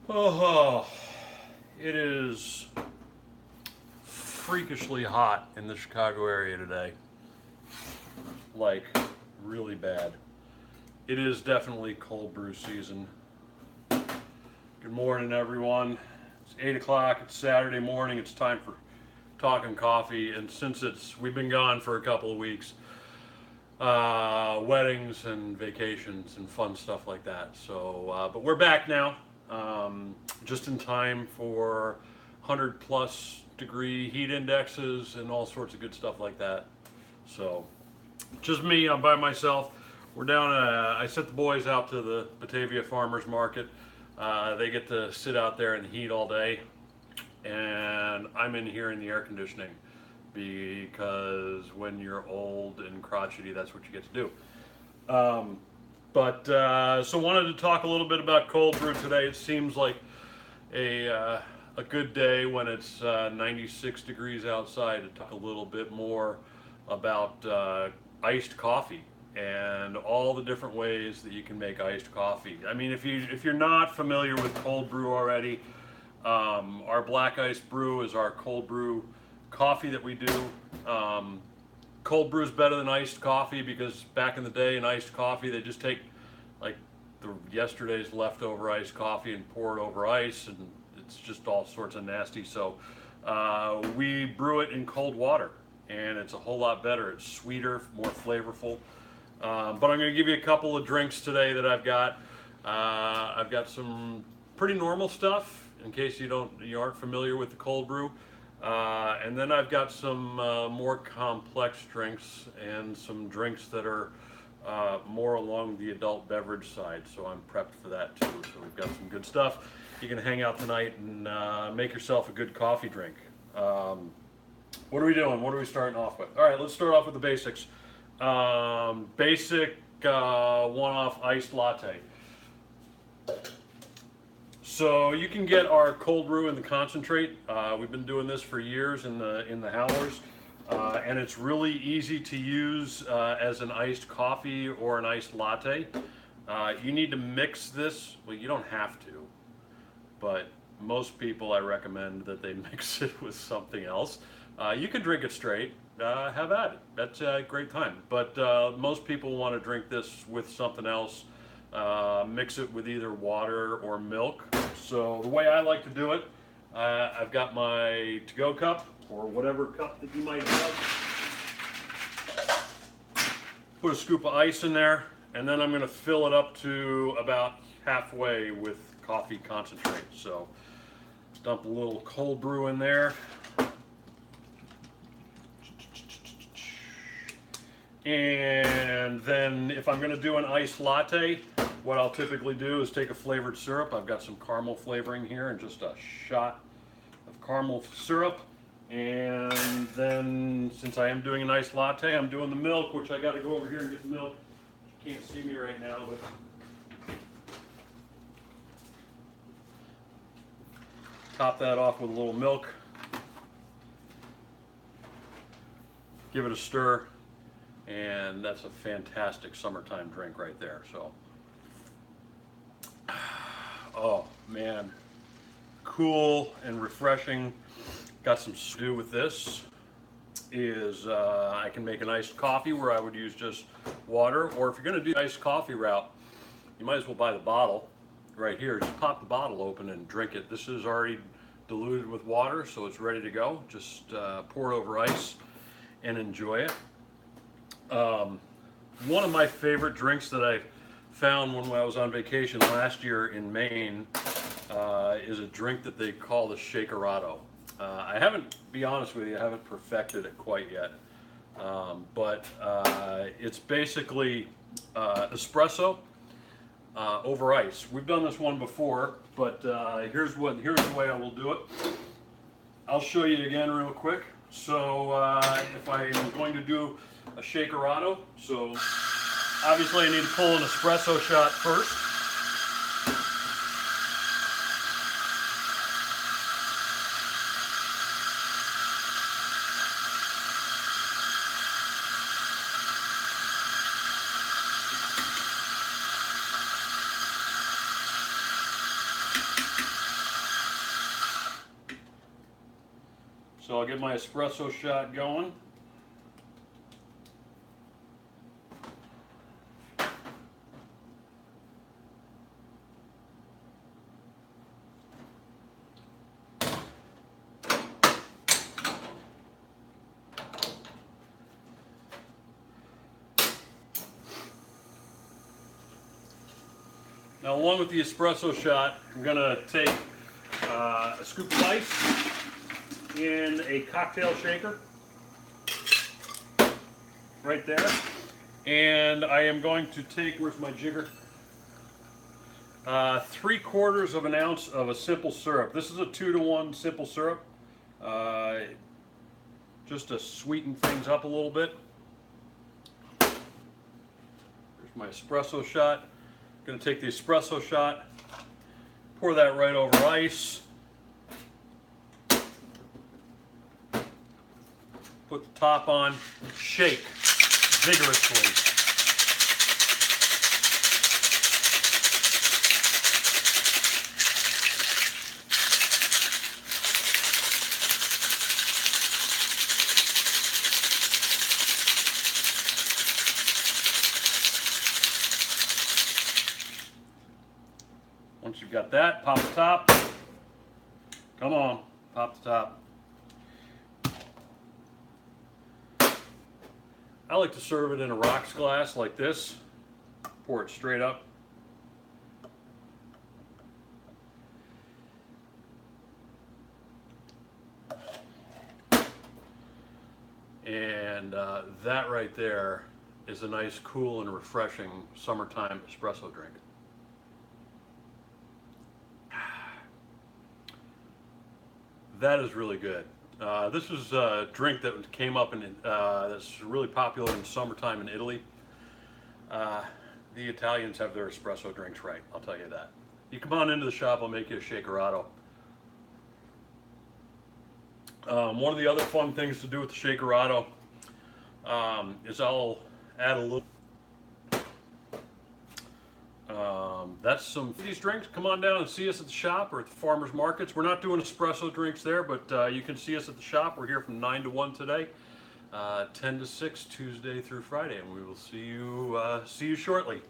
Oh, it is freakishly hot in the Chicago area today. Like, really bad. It is definitely cold brew season. Good morning, everyone. It's 8 o'clock. It's Saturday morning. It's time for Talkin' Coffee. And since we've been gone for a couple of weeks, weddings and vacations and fun stuff like that. But we're back now, just in time for 100 plus degree heat indexes and all sorts of good stuff like that. So, just me, I'm by myself. We're down, I sent the boys out to the Batavia Farmers Market. They get to sit out there in the heat all day, and I'm in here in the air conditioning because when you're old and crotchety, that's what you get to do. So wanted to talk a little bit about cold brew today. It seems like a good day when it's 96 degrees outside to talk a little bit more about iced coffee and all the different ways that you can make iced coffee. I mean, if you're not familiar with cold brew already, our black iced brew is our cold brew coffee that we do. Cold brew is better than iced coffee because back in the day in iced coffee they just take like yesterday's leftover iced coffee and pour it over ice, and it's just all sorts of nasty. So we brew it in cold water, and it's a whole lot better. It's sweeter, more flavorful. But I'm going to give you a couple of drinks today that I've got. I've got some pretty normal stuff in case you aren't familiar with the cold brew. And then I've got some more complex drinks and some drinks that are more along the adult beverage side. So I'm prepped for that too. So we've got some good stuff. You can hang out tonight and make yourself a good coffee drink. What are we doing? What are we starting off with? All right, let's start off with the basics. Basic one-off iced latte. So you can get our cold brew in the concentrate. We've been doing this for years in the howlers, and it's really easy to use as an iced coffee or an iced latte. You need to mix this. Well, you don't have to, but most people I recommend that they mix it with something else. You can drink it straight. Have at it. That's a great time. But most people want to drink this with something else. Mix it with either water or milk. So the way I like to do it, I've got my to-go cup or whatever cup that you might have. Put a scoop of ice in there, and then I'm going to fill it up to about halfway with coffee concentrate. So dump a little cold brew in there. And then if I'm going to do an iced latte, what I'll typically do is take a flavored syrup. I've got some caramel flavoring here and just a shot of caramel syrup. And then since I am doing an iced latte, I'm doing the milk, which I got to go over here and get the milk. You can't see me right now, but top that off with a little milk. Give it a stir. And that's a fantastic summertime drink right there. So, oh man, cool and refreshing. Got some to do with this is I can make an iced coffee where I would use just water, or if you're going to do the iced coffee route, you might as well buy the bottle right here. Just pop the bottle open and drink it. This is already diluted with water, so it's ready to go. Just pour it over ice and enjoy it. One of my favorite drinks that I found when I was on vacation last year in Maine is a drink that they call the Shakerado. I haven't, be honest with you, I haven't perfected it quite yet. But it's basically espresso over ice. We've done this one before, but here's the way I will do it. I'll show you again real quick. So if I'm going to do a Shakerado, so obviously I need to pull an espresso shot first. So I'll get my espresso shot going. Now, along with the espresso shot, I'm going to take a scoop of ice in a cocktail shaker right there. And I am going to take, where's my jigger? 3/4 of an ounce of a simple syrup. This is a 2-to-1 simple syrup, just to sweeten things up a little bit. Here's my espresso shot. Going to take the espresso shot, pour that right over ice, put the top on, shake vigorously. Once you've got that, pop the top. Come on, pop the top. I like to serve it in a rocks glass like this. Pour it straight up. And that right there is a nice, cool, and refreshing summertime espresso drink. That is really good. This is a drink that came up in that's really popular in summertime in Italy. The Italians have their espresso drinks right, I'll tell you that. You come on into the shop, I'll make you a shakerato. One of the other fun things to do with the shakerato is I'll add a little. That's some of these drinks. Come on down and see us at the shop or at the farmers markets. We're not doing espresso drinks there, but you can see us at the shop. We're here from 9 to 1 today, 10 to 6 Tuesday through Friday, and we will see you shortly.